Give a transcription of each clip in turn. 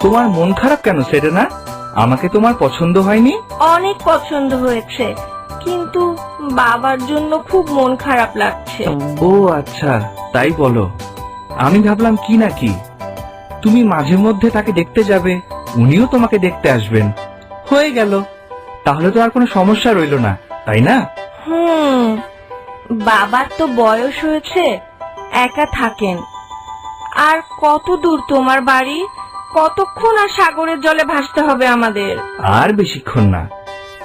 তোমার মন খারাপ কেন সেরেনা? আমাকে তোমার পছন্দ হয়নি? অনেক পছন্দ হয়েছে, কিন্তু বাবার জন্য খুব মন খারাপ লাগছে। ও আচ্ছা, তাই বলো। আমি ভাবলাম কি নাকি তুমি মাঝে মধ্যে তাকে দেখতে যাবে, উনিও তোমাকে দেখতে আসবেন। হয়ে গেল, তাহলে তো আর কোনো সমস্যা রইল না, তাই না? বাবার তো বয়স হয়েছে, একা থাকেন। আর কত দূর তোমার বাড়ি? কতক্ষণ আর সাগরের জলে ভাসতে হবে আমাদের? আর বেশিক্ষণ না,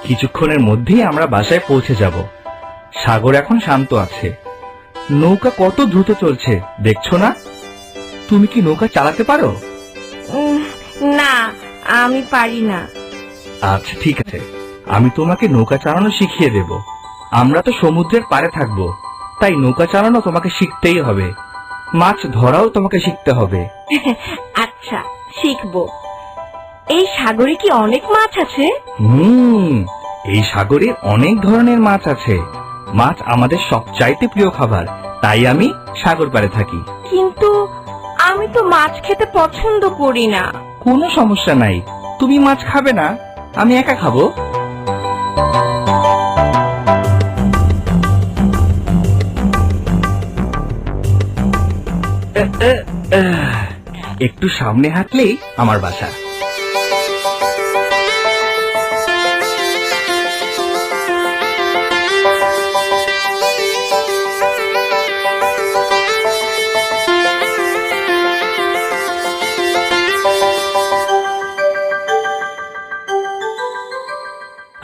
কিছুক্ষণের মধ্যেই আমরা বাসায় পৌঁছে যাব। সাগর এখন শান্ত আছে। নৌকা কত দ্রুত চলছে দেখছো না? তুমি কি নৌকা চালাতে পারো? না, আমি পারি না। আচ্ছা ঠিক আছে, আমি তোমাকে নৌকা চালানো শিখিয়ে দেব। আমরা তো সমুদ্রের পাড়ে থাকবো, তাই নৌকা চালানো তোমাকে শিখতেই হবে। মাছ ধরাও তোমাকে শিখতে হবে। আচ্ছা, শিখবো। এই সাগরে কি অনেক মাছ আছে? এই সাগরে অনেক ধরনের মাছ আছে। মাছ আমাদের সবচাইতে প্রিয় খাবার, তাই আমি সাগর পাড়ে থাকি। কিন্তু আমি তো মাছ খেতে পছন্দ করি না। কোনো সমস্যা নাই, তুমি মাছ খাবে না, আমি একা খাবো। একটু সামনে হাঁটলেই আমার বাসা।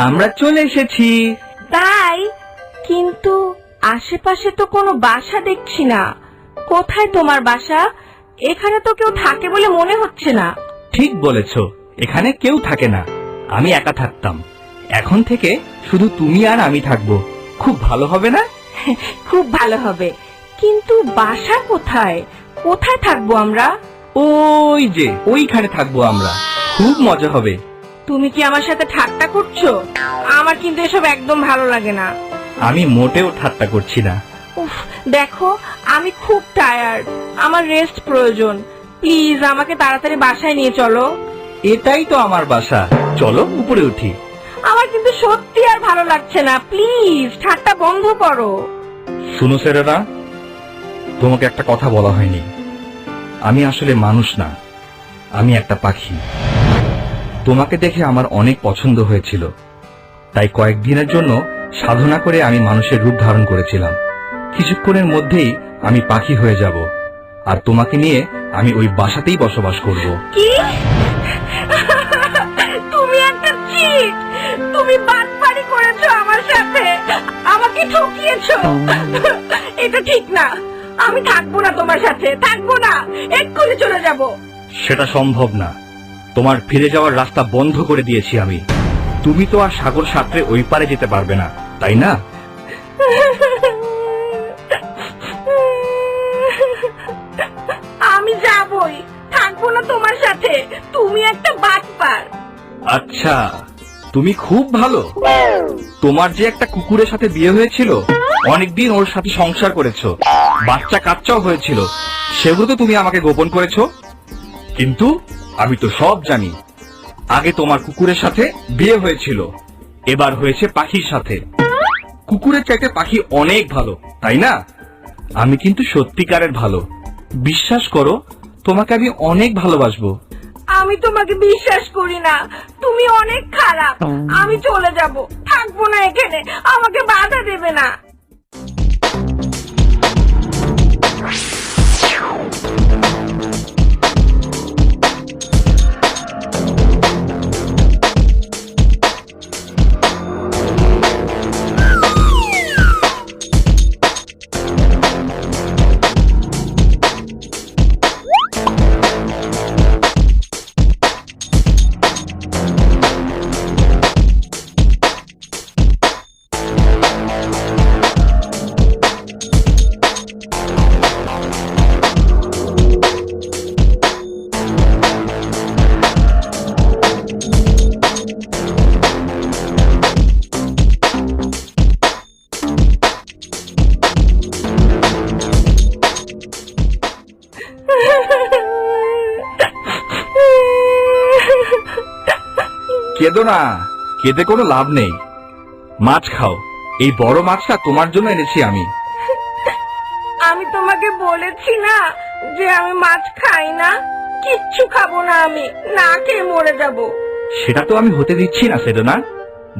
আমরা চলে এসেছি। তাই? কিন্তু আশেপাশে তো কোনো বাসা দেখছি না। কোথায় তোমার বাসা? এখানে তো কেউ থাকে বলে মনে হচ্ছে না। ঠিক বলেছো, এখানে কেউ থাকে না, আমি একা থাকতাম। এখন থেকে শুধু তুমি আর আমি থাকবো। খুব ভালো হবে না? খুব ভালো হবে, কিন্তু বাসা কোথায়? কোথায় থাকবো আমরা? ওই যে ওইখানে থাকবো আমরা, খুব মজা হবে। তুমি কি আমার সাথে ঠাট্টা করছো? আমার কিন্তু এসব একদম ভালো লাগে না। আমি মোটেও ঠাট্টা করছি না। উফ, দেখো আমি খুব টায়ার্ড, আমার রেস্ট প্রয়োজন। প্লিজ আমাকে তাড়াতাড়ি বাসায় নিয়ে চলো। এটাই তো আমার বাসা, চলো উপরে উঠি। আমার কিন্তু সত্যি আর ভালো লাগছে না, প্লিজ ঠাট্টা বন্ধ করো। শুনো সেরেনা, তোমাকে একটা কথা বলা হয়নি। আমি আসলে মানুষ না, আমি একটা পাখি। তোমাকে দেখে আমার অনেক পছন্দ হয়েছিল, তাই কয়েকদিনের জন্য সাধনা করে আমি মানুষের রূপ ধারণ করেছিলাম। কিছুক্ষণের মধ্যেই আমি পাখি হয়ে যাব, আর তোমাকে নিয়ে আমি ওই বাসাতেই বসবাস করব। কি? তুমি একটা চিট! তুমি বাটপারি করেছো আমার সাথে, আমাকে ঠকিয়েছো। এটা ঠিক না, আমি থাকবো না তোমার সাথে, থাকবো না, এক্ষুনি চলে যাব। সেটা সম্ভব না, তোমার ফিরে যাওয়ার রাস্তা বন্ধ করে দিয়েছি আমি। তুমি তো আর সাগর সাঁতরে ওই পারে যেতে পারবে না, তাই না? আমি যাবই, থাকবো না তোমার সাথে, তুমি একটা বাটপার। আচ্ছা, তুমি খুব ভালো। তোমার যে একটা কুকুরের সাথে বিয়ে হয়েছিল, অনেকদিন ওর সাথে সংসার করেছো, বাচ্চা কাচ্চাও হয়েছিল, সেগুলো তো তুমি আমাকে গোপন করেছো। কিন্তু আমি তো সব জানি। আগে তোমার কুকুরের সাথে বিয়ে হয়েছিল, এবার হয়েছে পাখির সাথে। কুকুরের চাইতে পাখি অনেক ভালো, তাই না? আমি কিন্তু সত্যিকারের ভালো, বিশ্বাস করো, তোমাকে আমি অনেক ভালোবাসবো। আমি তোমাকে বিশ্বাস করি না, তুমি অনেক খারাপ। আমি চলে যাব, থাকবো না এখানে, আমাকে বাধা দেবে না। কেঁদো না, কেঁদে কোনো লাভ নেই। মাছ খাও, এই বড় মাছটা তোমার জন্য এনেছি আমি। আমি তোমাকে বলেছি না যে আমি মাছ খাই না, কিচ্ছু খাবো না, আমি না খেয়ে মরে যাব। সেটা তো আমি হতে দিচ্ছি না সেদনা।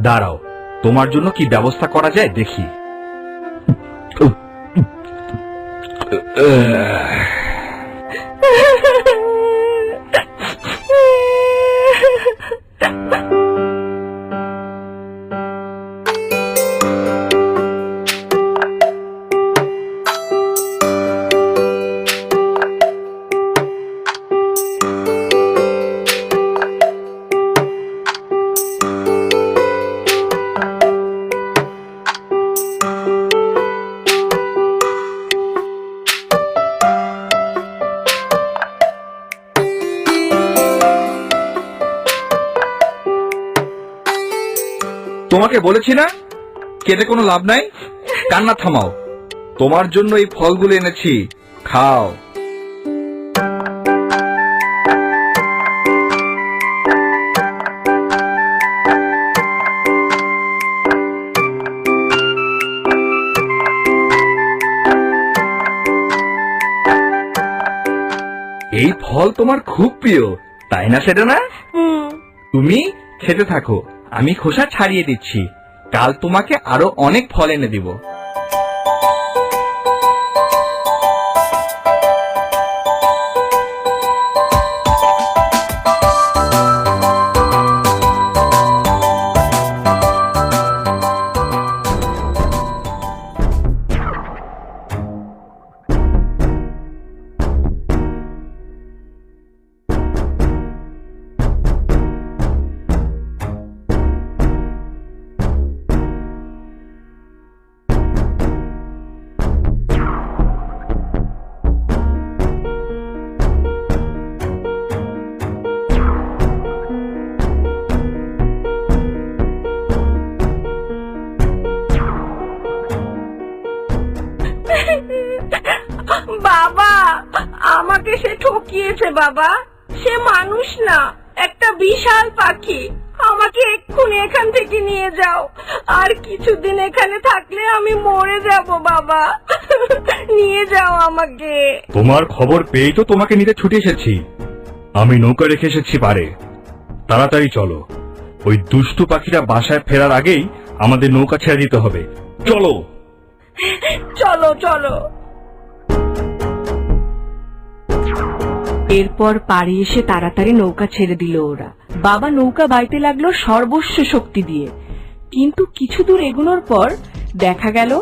দাঁড়াও, তোমার জন্য কি ব্যবস্থা করা যায় দেখি। তোমাকে বলেছি না কেঁদে কোনো লাভ নাই, কান্না থামাও। তোমার জন্য এই ফলগুলো এনেছি, খাও। এই ফল তোমার খুব প্রিয়, তাই না সেদনা? তুমি খেতে থাকো, আমি খোসা ছাড়িয়ে দিচ্ছি। কাল তোমাকে আরো অনেক ফল এনে দিব। বাবা, আমাকে সে ঠকিয়েছে বাবা। সে মানুষ না, একটা বিশাল পাখি। আমাকে এক্ষুনি এখান থেকে নিয়ে যাও, আর কিছুদিন এখানে থাকলে আমি মরে যাব বাবা। নিয়ে যাও আমাকে। তোমার খবর পেয়েই তো তোমাকে নিতে ছুটে এসেছি। আমি নৌকা রেখে এসেছি পারে, তাড়াতাড়ি চলো। ওই দুষ্টু পাখিটা বাসায় ফেরার আগেই আমাদের নৌকা ছেড়ে দিতে হবে। চলো চলো চলো। এরপর পাড়ে এসে তাড়াতাড়ি নৌকা ছেড়ে দিল ওরা। বাবা নৌকা বাইতে লাগলো সর্বস্ব শক্তি দিয়ে। কিন্তু কিছু দূর এগোনোর পর দেখা গেল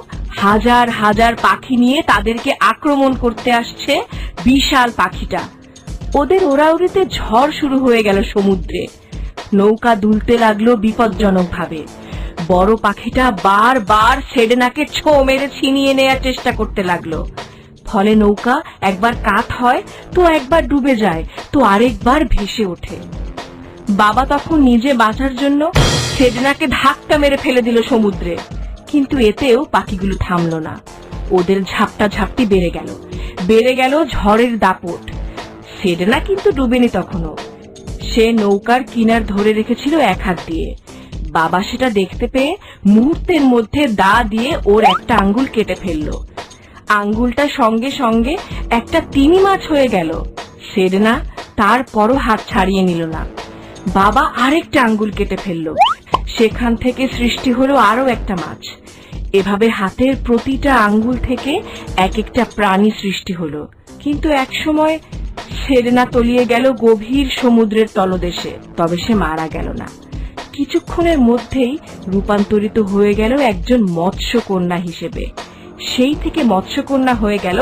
হাজার হাজার পাখি নিয়ে তাদেরকে আক্রমণ করতে আসছে বিশাল পাখিটা। ওদের ওড়াউড়িতে ঝড় শুরু হয়ে গেল সমুদ্রে। নৌকা দুলতে লাগলো বিপজ্জনক ভাবে। বড় পাখিটা বারবার সেডেনাকে ছো মেরে ছিনিয়ে নেয়ার চেষ্টা করতে লাগলো। ফলে নৌকা একবার কাত হয়, তো একবার ডুবে যায়, তো আরেকবার ভেসে ওঠে। বাবা তখন নিজে বাঁচার জন্য সেডেনাকে ধাক্কা মেরে ফেলে দিল সমুদ্রে। কিন্তু এতেও পাখিগুলো থামলো না। ওদের ঝাপটা ঝাপটি বেড়ে গেল ঝড়ের দাপট। সেডেনা কিন্তু ডুবেনি তখনও। সে নৌকার কিনার ধরে রেখেছিল এক হাত দিয়ে। বাবা সেটা দেখতে পেয়ে মুহূর্তের মধ্যে দা দিয়ে ওর একটা আঙ্গুল কেটে ফেললো। আঙ্গুলটা সঙ্গে সঙ্গে একটা তিমি মাছ হয়ে গেল। সেডেনা তারপরও হাত ছাড়িয়ে নিল না। বাবা আরেকটা আঙ্গুল কেটে ফেললো। সেখান থেকে সৃষ্টি হলো আরো একটা মাছ। এভাবে হাতের প্রতিটা আঙ্গুল থেকে এক একটা প্রাণী সৃষ্টি হলো। কিন্তু একসময় সেডেনা তলিয়ে গেল গভীর সমুদ্রের তলদেশে। তবে সে মারা গেল না। কিছুক্ষণের মধ্যেই রূপান্তরিত হয়ে গেল একজন মৎস্যকন্যা হিসেবে। সেই থেকে মৎস্যকন্যা হয়ে গেল